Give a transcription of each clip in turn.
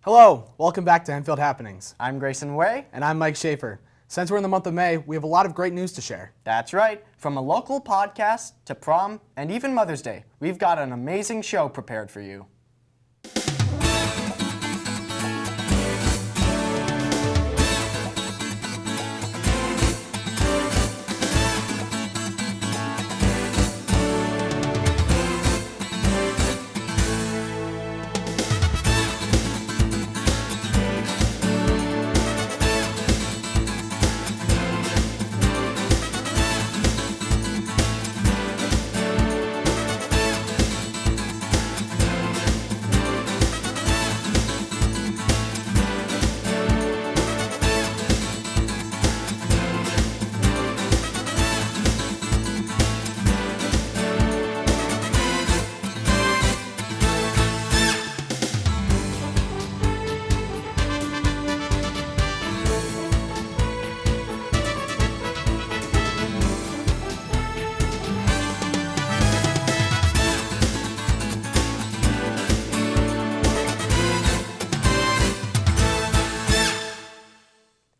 Hello, welcome back to Hempfield Happenings. I'm Grayson Way. And I'm Mike Schaefer. Since we're in the month of May, we have a lot of great news to share. That's right. From a local podcast to prom and even Mother's Day, we've got an amazing show prepared for you.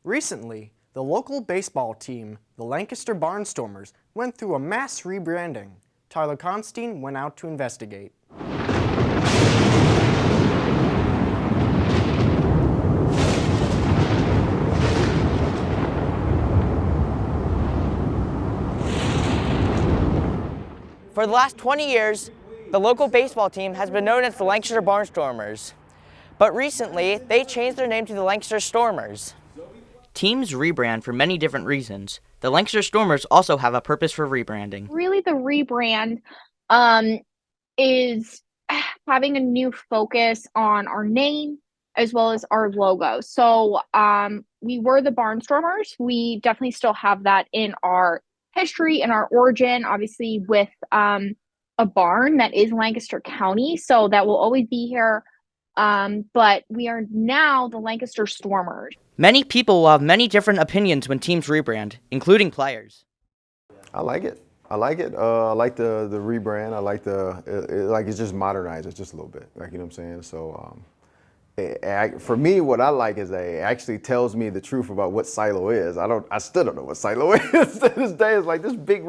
Recently, the local baseball team, the Lancaster Barnstormers, went through a mass rebranding. Tyler Constein went out to investigate. For the last 20 years, the local baseball team has been known as the Lancaster Barnstormers. But recently, they changed their name to the Lancaster Stormers. Teams rebrand for many different reasons. The Lancaster Stormers also have a purpose for rebranding. Really, the rebrand is having a new focus on our name as well as our logo. So we were the Barnstormers. We definitely still have that in our history and our origin, obviously with a barn that is Lancaster County. So that will always be here. But we are now the Lancaster Stormers. Many people will have many different opinions when teams rebrand, including players. I like it. I like the rebrand. I like it's just modernized it just a little bit. Like, you know what I'm saying? So for me, what I like is that it actually tells me the truth about what silo is. I still don't know what silo is to this day. It's like this big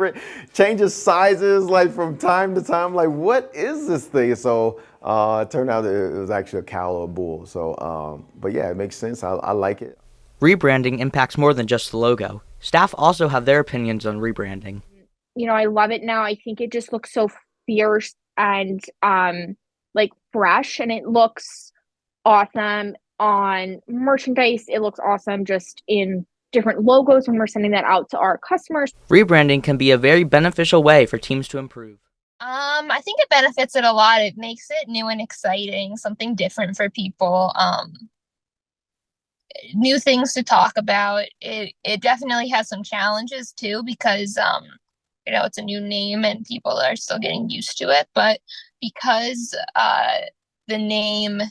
changes sizes like from time to time. Like, what is this thing? So it turned out that it was actually a cow or a bull. So, but yeah, it makes sense. I like it. Rebranding impacts more than just the logo. Staff also have their opinions on rebranding. You know, I love it now. I think it just looks so fierce and like fresh, and it looks awesome on merchandise. It looks awesome just in different logos when we're sending that out to our customers. Rebranding can be a very beneficial way for teams to improve. I think it benefits it a lot. It makes it new and exciting, something different for people. New things to talk about. It definitely has some challenges too, because it's a new name and people are still getting used to it. But because the name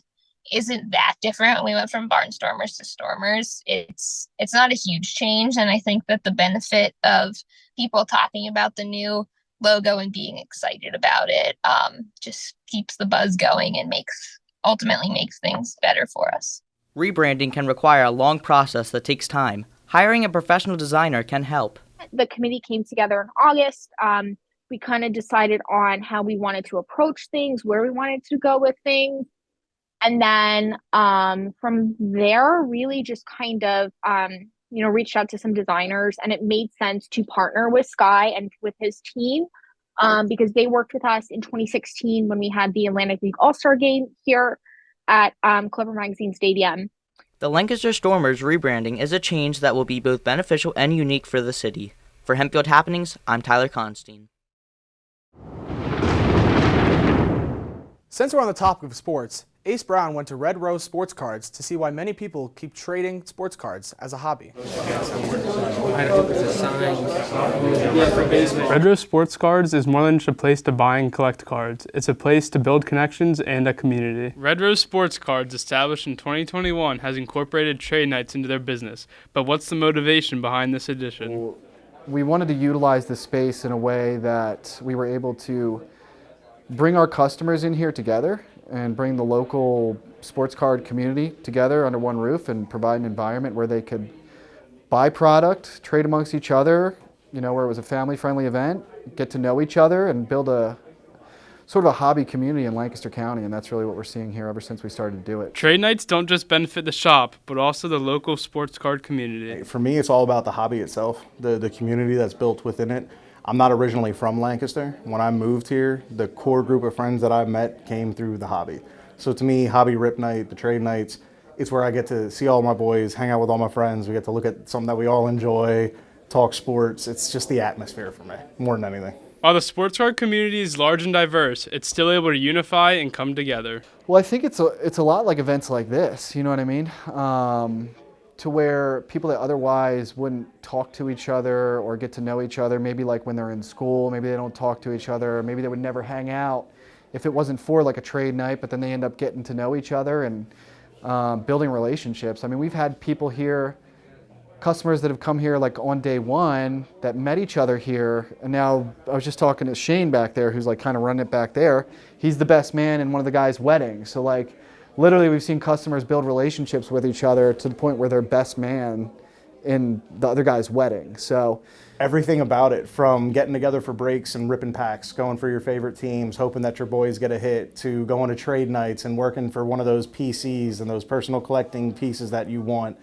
isn't that different, we went from Barnstormers to Stormers. It's not a huge change, and I think that the benefit of people talking about the new logo and being excited about it just keeps the buzz going and ultimately makes things better for us. Rebranding can require a long process that takes time. Hiring a professional designer can help. The committee came together in August. We kind of decided on how we wanted to approach things, where we wanted to go with things. And then from there, really just kind of, reached out to some designers, and it made sense to partner with Sky and with his team because they worked with us in 2016 when we had the Atlantic League All-Star Game here at Clever Magazine Stadium. The Lancaster Stormers rebranding is a change that will be both beneficial and unique for the city. For Hempfield Happenings, I'm Tyler Constein. Since we're on the topic of sports, Ace Brown went to Red Rose Sports Cards to see why many people keep trading sports cards as a hobby. Red Rose Sports Cards is more than just a place to buy and collect cards. It's a place to build connections and a community. Red Rose Sports Cards, established in 2021, has incorporated trade nights into their business. But what's the motivation behind this addition? We wanted to utilize the space in a way that we were able to bring our customers in here together and bring the local sports card community together under one roof and provide an environment where they could buy product, trade amongst each other, where it was a family-friendly event, get to know each other and build a sort of a hobby community in Lancaster County, and that's really what we're seeing here ever since we started to do it. Trade nights don't just benefit the shop, but also the local sports card community. For me, it's all about the hobby itself, the community that's built within it. I'm not originally from Lancaster. When I moved here, the core group of friends that I met came through the hobby. So to me, hobby rip night, the trade nights, it's where I get to see all my boys, hang out with all my friends. We get to look at something that we all enjoy, talk sports. It's just the atmosphere for me, more than anything. While the sports card community is large and diverse, it's still able to unify and come together. Well, I think it's a lot like events like this, you know what I mean? To where people that otherwise wouldn't talk to each other or get to know each other, maybe like when they're in school, maybe they don't talk to each other, maybe they would never hang out if it wasn't for like a trade night, but then they end up getting to know each other and building relationships. I mean, we've had people here, customers that have come here like on day one that met each other here, and now I was just talking to Shane back there who's like kind of running it back there. He's the best man in one of the guys' weddings. So like literally we've seen customers build relationships with each other to the point where they're best man in the other guy's wedding. So everything about it, from getting together for breaks and ripping packs, going for your favorite teams, hoping that your boys get a hit, to going to trade nights and working for one of those PCs and those personal collecting pieces that you want.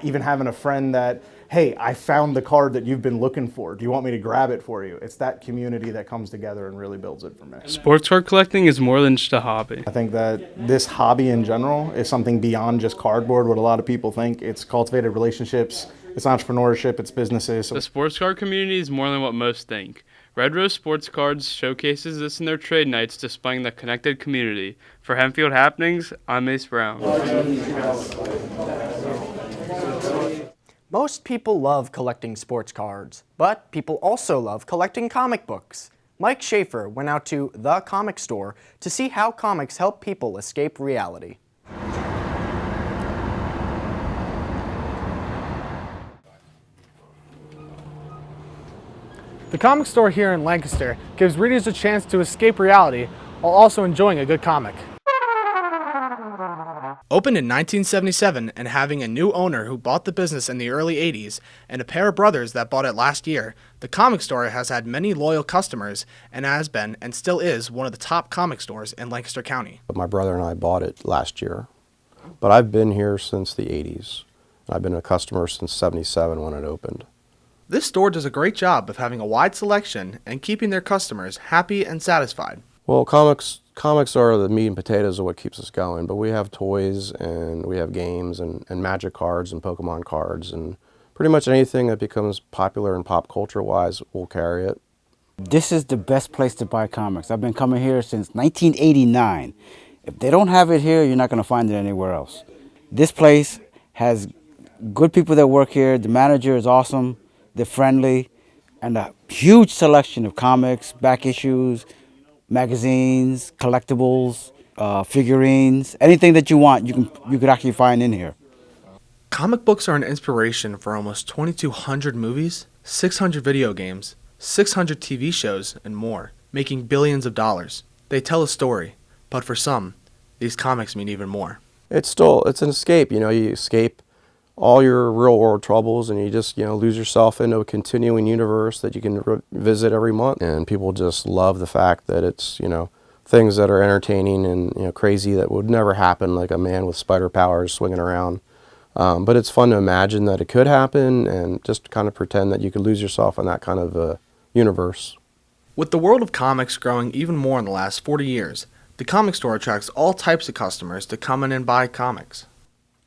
Even having a friend that, hey, I found the card that you've been looking for. Do you want me to grab it for you? It's that community that comes together and really builds it for me. Sports card collecting is more than just a hobby. I think that this hobby in general is something beyond just cardboard, what a lot of people think. It's cultivated relationships, it's entrepreneurship, it's businesses. The sports card community is more than what most think. Red Rose Sports Cards showcases this in their trade nights, displaying the connected community. For Hempfield Happenings, I'm Ace Brown. Most people love collecting sports cards, but people also love collecting comic books. Mike Schaefer went out to the comic store to see how comics help people escape reality. The comic store here in Lancaster gives readers a chance to escape reality while also enjoying a good comic. Opened in 1977 and having a new owner who bought the business in the early 80s and a pair of brothers that bought it last year, the comic store has had many loyal customers and has been and still is one of the top comic stores in Lancaster County. My brother and I bought it last year, but I've been here since the 80s. I've been a customer since 77 when it opened. This store does a great job of having a wide selection and keeping their customers happy and satisfied. Well, comics are the meat and potatoes of what keeps us going, but we have toys and we have games and magic cards and Pokemon cards, and pretty much anything that becomes popular and pop culture wise, we'll carry it. This is the best place to buy comics. I've been coming here since 1989. If they don't have it here, you're not going to find it anywhere else. This place has good people that work here. The manager is awesome. They're friendly, and a huge selection of comics, back issues, magazines, collectibles, figurines, anything that you want, you could actually find in here. Comic books are an inspiration for almost 2,200 movies, 600 video games, 600 TV shows, and more, making billions of dollars. They tell a story, but for some, these comics mean even more. It's an escape. You escape all your real world troubles and you just, lose yourself into a continuing universe that you can visit every month. And people just love the fact that it's, things that are entertaining and, crazy that would never happen, like a man with spider powers swinging around. But it's fun to imagine that it could happen and just kind of pretend that you could lose yourself in that kind of universe. With the world of comics growing even more in the last 40 years, the comic store attracts all types of customers to come in and buy comics.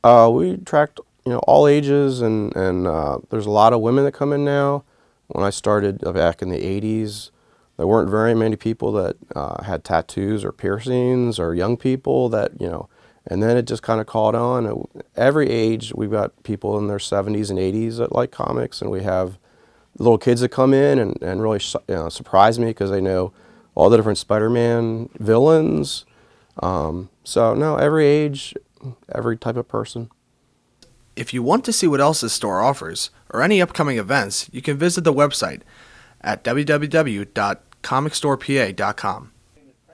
We attract all ages, and there's a lot of women that come in now. When I started back in the 80s, there weren't very many people that had tattoos or piercings, or young people that, and then it just kind of caught on. Every age, we've got people in their 70s and 80s that like comics, and we have little kids that come in and really surprise me because they know all the different Spider-Man villains. So no, every age, every type of person. If you want to see what else this store offers, or any upcoming events, you can visit the website at www.comicstorepa.com.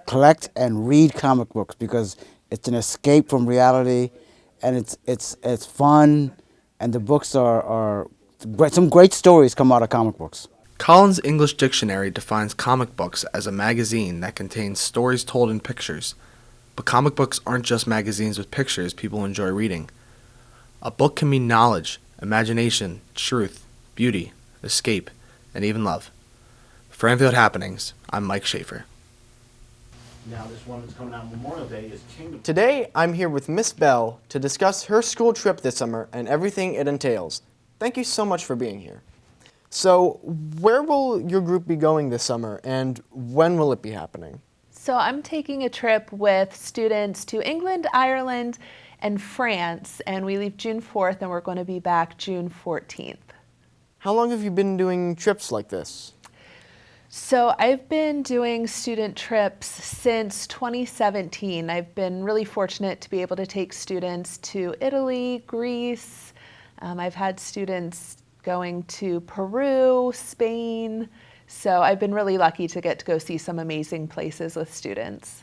Collect and read comic books because It's an escape from reality, and it's fun, and the books are great. Some great stories come out of comic books. Collins English Dictionary defines comic books as a magazine that contains stories told in pictures. But comic books aren't just magazines with pictures people enjoy reading. A book can mean knowledge, imagination, truth, beauty, escape, and even love. For Hempfield Happenings, I'm Mike Schaefer. Now this one that's coming out Memorial Day is Kingdom. Today, I'm here with Miss Bell to discuss her school trip this summer and everything it entails. Thank you so much for being here. So, where will your group be going this summer, and when will it be happening? So I'm taking a trip with students to England, Ireland, and France, and we leave June 4th, and we're going to be back June 14th. How long have you been doing trips like this? So I've been doing student trips since 2017. I've been really fortunate to be able to take students to Italy, Greece. I've had students going to Peru, Spain. So I've been really lucky to get to go see some amazing places with students.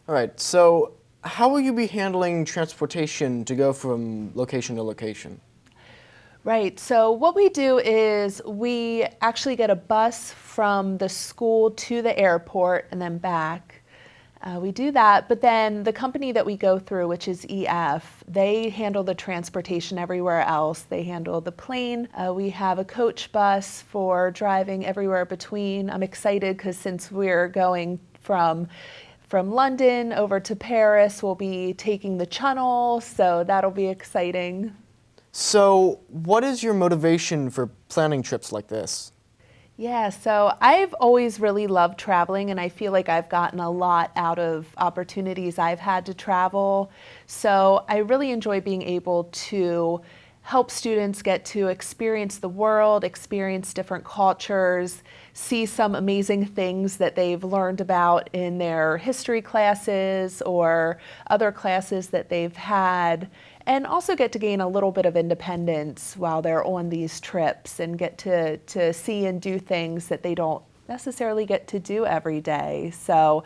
All right, so how will you be handling transportation to go from location to location? Right, so what we do is we actually get a bus from the school to the airport and then back. We do that, but then the company that we go through, which is EF, they handle the transportation everywhere else. They handle the plane. We have a coach bus for driving everywhere between. I'm excited because since we're going from London over to Paris, we'll be taking the Channel, so that'll be exciting. So what is your motivation for planning trips like this? Yeah, so I've always really loved traveling, and I feel like I've gotten a lot out of opportunities I've had to travel. So I really enjoy being able to help students get to experience the world, experience different cultures, see some amazing things that they've learned about in their history classes or other classes that they've had, and also get to gain a little bit of independence while they're on these trips and get to see and do things that they don't necessarily get to do every day. So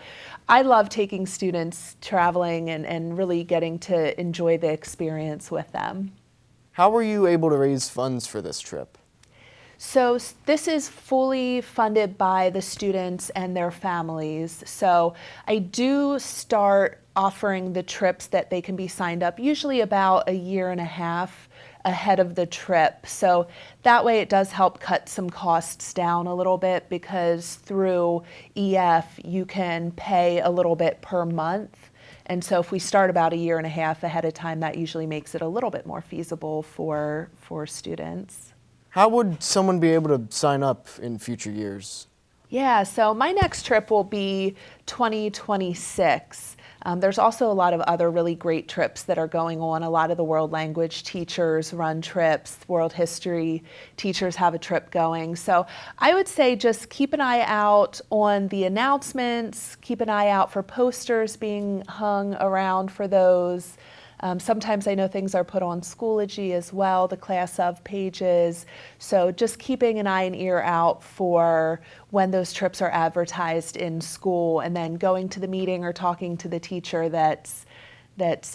I love taking students traveling and really getting to enjoy the experience with them. How were you able to raise funds for this trip? So this is fully funded by the students and their families. So I do start offering the trips that they can be signed up, usually about a year and a half ahead of the trip. So that way it does help cut some costs down a little bit, because through EF you can pay a little bit per month. And so if we start about a year and a half ahead of time, that usually makes it a little bit more feasible for students. How would someone be able to sign up in future years? Yeah, so my next trip will be 2026. There's also a lot of other really great trips that are going on. A lot of the world language teachers run trips. World history teachers have a trip going. So I would say just keep an eye out on the announcements, keep an eye out for posters being hung around for those. Sometimes I know things are put on Schoology as well, the class of pages. So just keeping an eye and ear out for when those trips are advertised in school, and then going to the meeting or talking to the teacher that's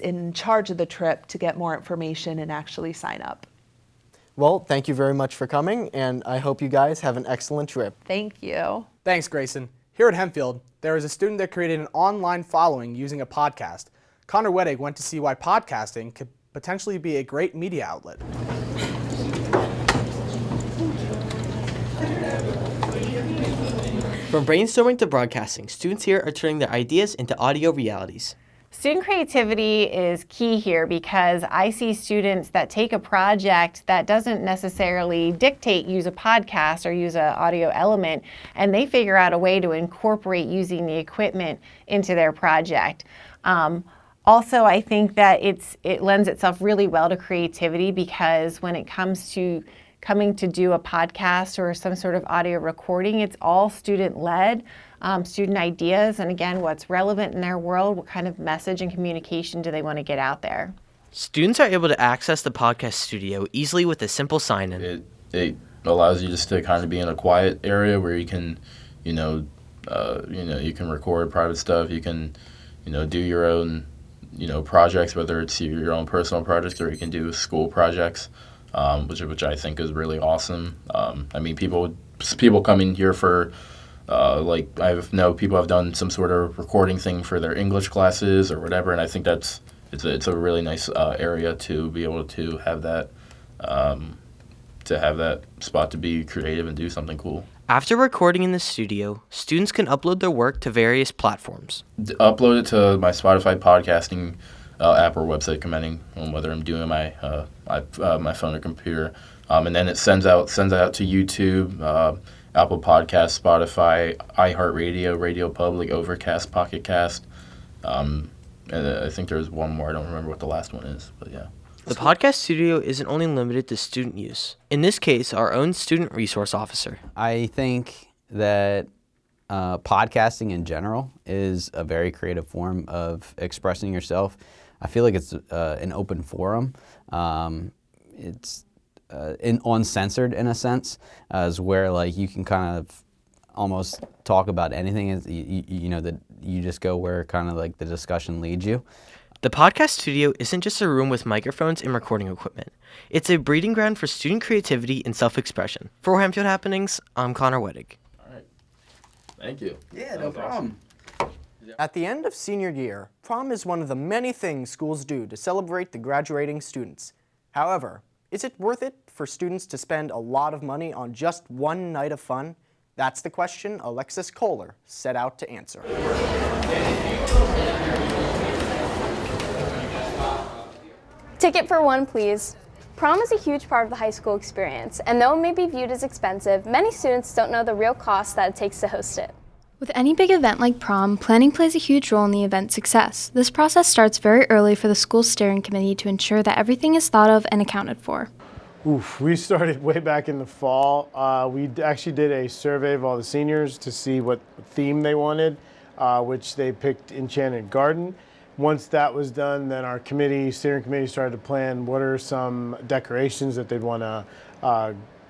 in charge of the trip to get more information and actually sign up. Well, thank you very much for coming, and I hope you guys have an excellent trip. Thank you. Thanks, Grayson. Here at Hempfield, there is a student that created an online following using a podcast. Connor Wettig went to see why podcasting could potentially be a great media outlet. From brainstorming to broadcasting, students here are turning their ideas into audio realities. Student creativity is key here, because I see students that take a project that doesn't necessarily dictate use a podcast or use an audio element, and they figure out a way to incorporate using the equipment into their project. Also, I think that it lends itself really well to creativity, because when it comes to coming to do a podcast or some sort of audio recording, it's all student-led, student ideas, and again, what's relevant in their world, what kind of message and communication do they want to get out there. Students are able to access the podcast studio easily with a simple sign-in. It allows you just to kind of be in a quiet area where you can, you can record private stuff, you can, do your own projects, whether it's your own personal projects or you can do school projects, which I think is really awesome. I mean, people coming here for like I know people have done some sort of recording thing for their English classes or whatever, and I think it's a really nice area to be able to have that spot to be creative and do something cool. After recording in the studio, students can upload their work to various platforms. Upload it to my Spotify podcasting app or website, depending on whether I'm doing my phone or computer, and then it sends out to YouTube, Apple Podcasts, Spotify, iHeartRadio, Radio Public, Overcast, Pocket Cast, and I think there's one more. I don't remember what the last one is, but yeah. The podcast studio isn't only limited to student use. In this case, our own student resource officer. I think that podcasting in general is a very creative form of expressing yourself. I feel like it's an open forum. It's uncensored in a sense, as where like you can kind of almost talk about anything. That you just go where kind of like the discussion leads you. The podcast studio isn't just a room with microphones and recording equipment. It's a breeding ground for student creativity and self-expression. For Hempfield Happenings, I'm Connor Wettig. All right. Thank you. Yeah, no problem. At the end of senior year, prom is one of the many things schools do to celebrate the graduating students. However, is it worth it for students to spend a lot of money on just one night of fun? That's the question Alexis Kohler set out to answer. Ticket for one, please. Prom is a huge part of the high school experience, and though it may be viewed as expensive, many students don't know the real cost that it takes to host it. With any big event like prom, planning plays a huge role in the event's success. This process starts very early for the school steering committee to ensure that everything is thought of and accounted for. We started way back in the fall. We actually did a survey of all the seniors to see what theme they wanted, which they picked Enchanted Garden. Once that was done, then our steering committee started to plan what are some decorations that they'd want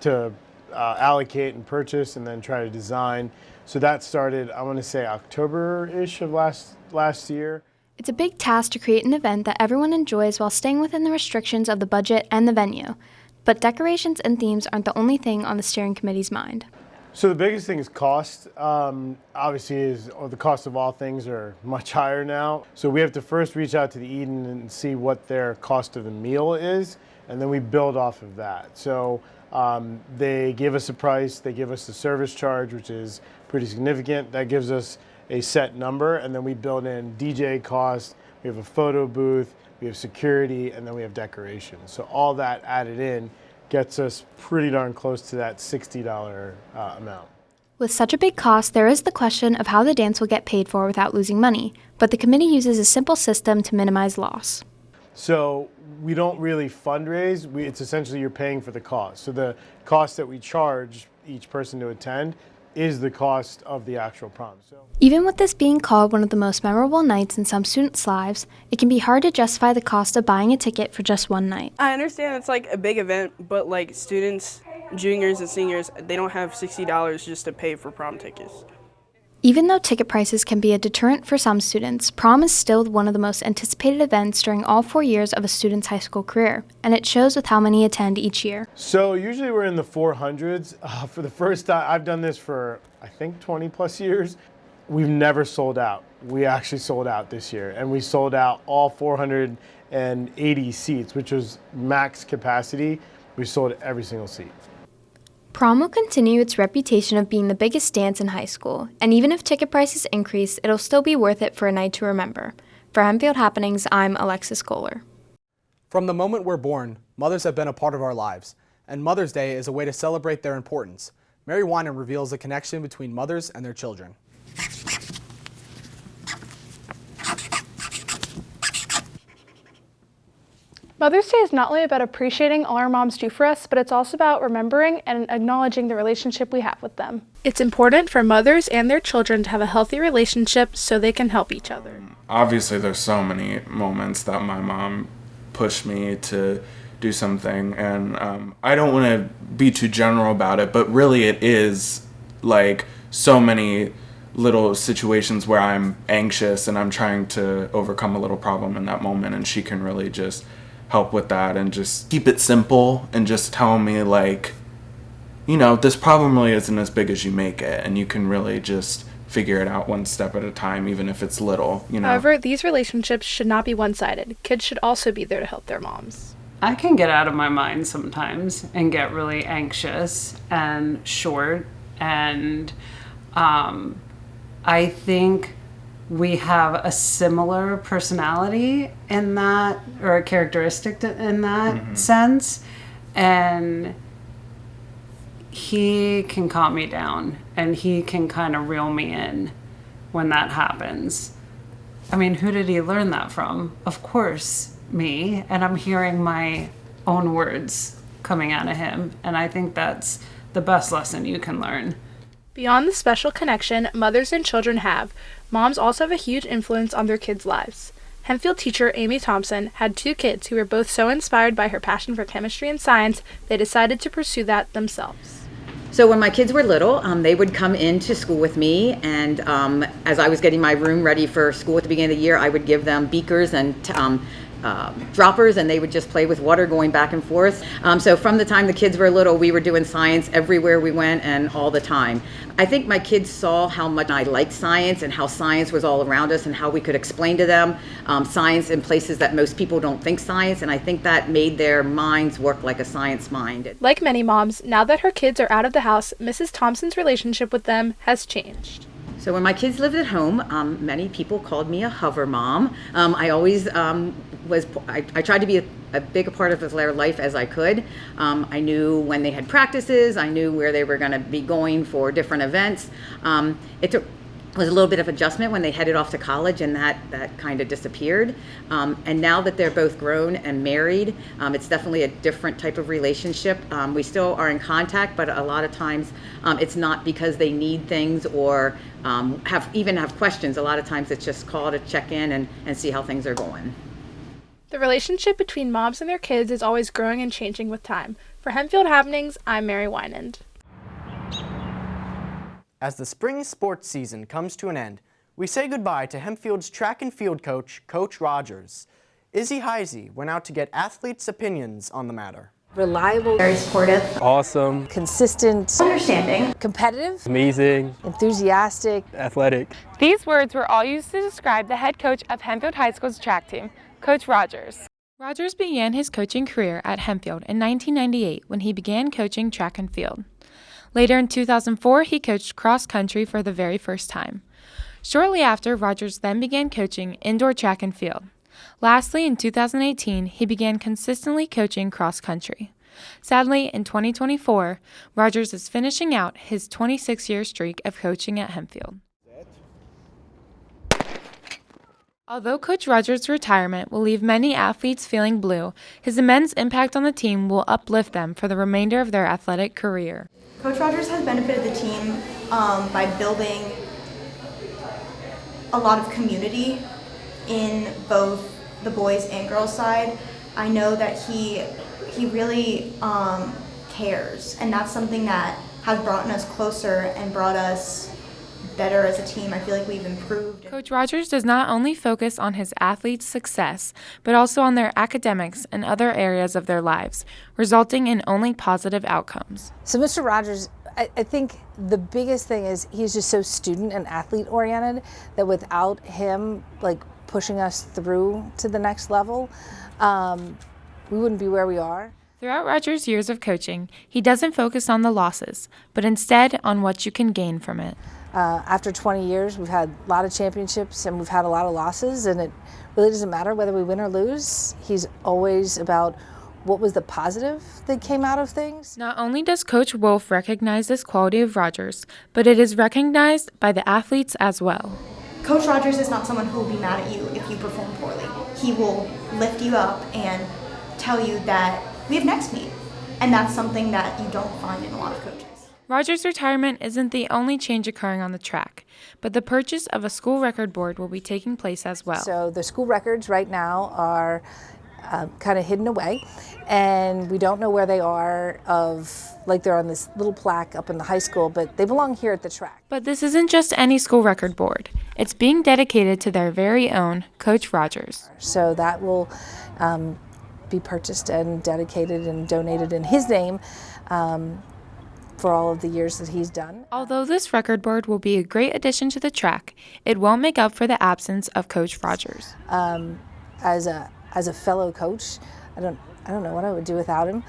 to allocate and purchase and then try to design. So that started, I want to say, October-ish of last year. It's a big task to create an event that everyone enjoys while staying within the restrictions of the budget and the venue. But decorations and themes aren't the only thing on the steering committee's mind. So the biggest thing is cost. Obviously, the cost of all things are much higher now. So we have to first reach out to the Eden and see what their cost of the meal is, and then we build off of that. So they give us a price, they give us the service charge, which is pretty significant. That gives us a set number, and then we build in DJ costs, we have a photo booth, we have security, and then we have decorations. So all that added in gets us pretty darn close to that $60 amount. With such a big cost, there is the question of how the dance will get paid for without losing money, but the committee uses a simple system to minimize loss. So we don't really fundraise. It's essentially you're paying for the cost. So the cost that we charge each person to attend is the cost of the actual prom. Even with this being called one of the most memorable nights in some students' lives, it can be hard to justify the cost of buying a ticket for just one night. I understand it's like a big event, but like students, juniors and seniors, they don't have $60 just to pay for prom tickets. Even though ticket prices can be a deterrent for some students, prom is still one of the most anticipated events during all 4 years of a student's high school career, and it shows with how many attend each year. So usually we're in the 400s. For the first time, I've done this for, I think, 20 plus years. We've never sold out. We actually sold out this year, and we sold out all 480 seats, which was max capacity. We sold every single seat. Prom will continue its reputation of being the biggest dance in high school, and even if ticket prices increase, it'll still be worth it for a night to remember. For Hempfield Happenings, I'm Alexis Kohler. From the moment we're born, mothers have been a part of our lives, and Mother's Day is a way to celebrate their importance. Mary Winan reveals the connection between mothers and their children. Mother's Day is not only about appreciating all our moms do for us, but it's also about remembering and acknowledging the relationship we have with them. It's important for mothers and their children to have a healthy relationship so they can help each other. Obviously, there's so many moments that my mom pushed me to do something, and I don't want to be too general about it, but really it is like so many little situations where I'm anxious and I'm trying to overcome a little problem in that moment, and she can really just help with that and just keep it simple and just tell me, like, you know, this problem really isn't as big as you make it, and you can really just figure it out one step at a time, even if it's little, you know. However, these relationships should not be one-sided. Kids should also be there to help their moms. I can get out of my mind sometimes and get really anxious and short, and I think we have a similar personality in that, or a characteristic in that sense, and he can calm me down and he can kind of reel me in when that happens. I mean, who did he learn that from? Of course, me, and I'm hearing my own words coming out of him, and I think that's the best lesson you can learn. Beyond the special connection mothers and children have, moms also have a huge influence on their kids' lives. Hempfield teacher Amy Thompson had 2 kids who were both so inspired by her passion for chemistry and science, they decided to pursue that themselves. So when my kids were little, they would come into school with me, and as I was getting my room ready for school at the beginning of the year, I would give them beakers and droppers, and they would just play with water going back and forth. So from the time the kids were little, we were doing science everywhere we went and all the time. I think my kids saw how much I liked science and how science was all around us and how we could explain to them science in places that most people don't think science, and I think that made their minds work like a science mind. Like many moms, now that her kids are out of the house, Mrs. Thompson's relationship with them has changed. So when my kids lived at home, many people called me a hover mom. I always I tried to be a big part of their life as I could. I knew when they had practices, I knew where they were going to be going for different events. It was a little bit of adjustment when they headed off to college, and that kind of disappeared. And now that they're both grown and married, it's definitely a different type of relationship. We still are in contact, but a lot of times it's not because they need things or have questions. A lot of times it's just call to check in and see how things are going. The relationship between moms and their kids is always growing and changing with time. For Hempfield Happenings, I'm Mary Wynand. As the spring sports season comes to an end, we say goodbye to Hempfield's track and field coach, Coach Rogers. Izzy Heisey went out to get athletes' opinions on the matter. Reliable, very supportive, awesome, consistent, understanding, competitive, amazing, enthusiastic, athletic. These words were all used to describe the head coach of Hempfield High School's track team, Coach Rogers. Rogers began his coaching career at Hempfield in 1998 when he began coaching track and field. Later in 2004, he coached cross country for the very first time. Shortly after, Rogers then began coaching indoor track and field. Lastly, in 2018, he began consistently coaching cross country. Sadly, in 2024, Rogers is finishing out his 26-year streak of coaching at Hempfield. Although Coach Rogers' retirement will leave many athletes feeling blue, his immense impact on the team will uplift them for the remainder of their athletic career. Coach Rogers has benefited the team by building a lot of community in both the boys and girls side. I know that he really cares, and that's something that has brought us closer and brought us better as a team. I feel like we've improved. Coach Rogers does not only focus on his athletes' success, but also on their academics and other areas of their lives, resulting in only positive outcomes. So Mr. Rogers, I think the biggest thing is he's just so student and athlete oriented that without him pushing us through to the next level, we wouldn't be where we are. Throughout Rogers' years of coaching, he doesn't focus on the losses, but instead on what you can gain from it. After 20 years, we've had a lot of championships and we've had a lot of losses, and it really doesn't matter whether we win or lose. He's always about what was the positive that came out of things. Not only does Coach Wolf recognize this quality of Rogers, but it is recognized by the athletes as well. Coach Rogers is not someone who will be mad at you if you perform poorly. He will lift you up and tell you that we have next meet, and that's something that you don't find in a lot of coaches. Rogers' retirement isn't the only change occurring on the track, but the purchase of a school record board will be taking place as well. So the school records right now are kind of hidden away, and we don't know where they are. They're on this little plaque up in the high school, but they belong here at the track. But this isn't just any school record board. It's being dedicated to their very own Coach Rogers. So that will be purchased and dedicated and donated in his name for all of the years that he's done. Although this record board will be a great addition to the track, it won't make up for the absence of Coach Rogers. As a fellow coach, I don't know what I would do without him.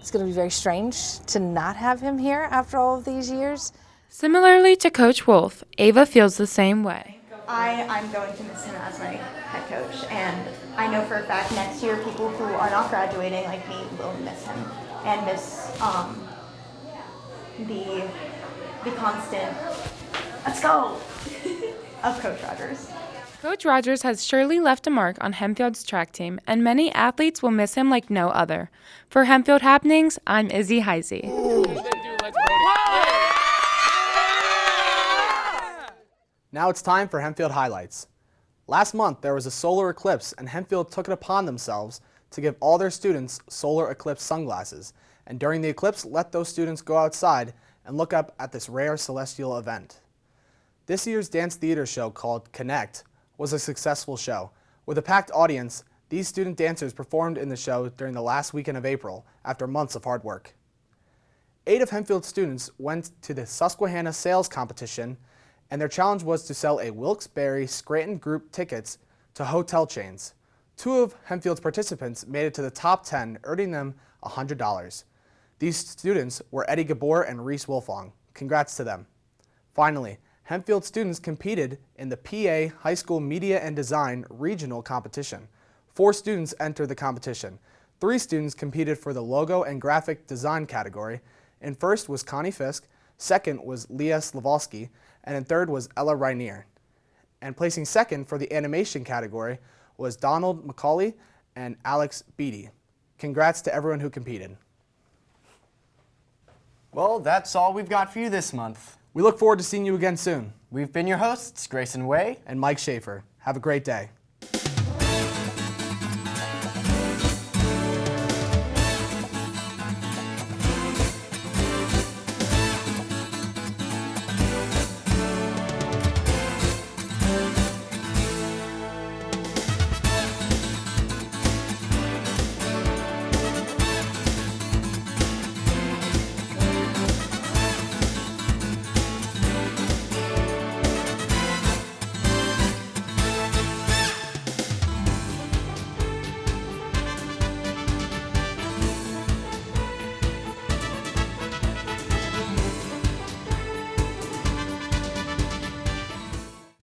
It's going to be very strange to not have him here after all of these years. Similarly to Coach Wolf, Ava feels the same way. I'm going to miss him as my head coach, and I know for a fact next year people who are not graduating like me will miss him and miss the constant "let's go" of Coach Rogers. Coach Rogers has surely left a mark on Hempfield's track team, and many athletes will miss him like no other. For Hempfield Happenings, I'm Izzy Heisey. Now it's time for Hempfield Highlights. Last month there was a solar eclipse, and Hempfield took it upon themselves to give all their students solar eclipse sunglasses, and during the eclipse let those students go outside and look up at this rare celestial event. This year's dance theater show called Connect was a successful show. With a packed audience, these student dancers performed in the show during the last weekend of April after months of hard work. 8 of Hempfield's students went to the Susquehanna Sales Competition, and their challenge was to sell a Wilkes-Barre Scranton Group tickets to hotel chains. 2 of Hempfield's participants made it to the top 10, earning them $100. These students were Eddie Gabor and Reese Wolfong. Congrats to them. Finally, Hempfield students competed in the PA High School Media and Design Regional Competition. 4 students entered the competition. 3 students competed for the Logo and Graphic Design category. In first was Connie Fisk, second was Leah Slavosky, and in third was Ella Rainier. And placing second for the animation category was Donald McCauley and Alex Beatty. Congrats to everyone who competed. Well, that's all we've got for you this month. We look forward to seeing you again soon. We've been your hosts, Grayson Way and Mike Schaefer. Have a great day.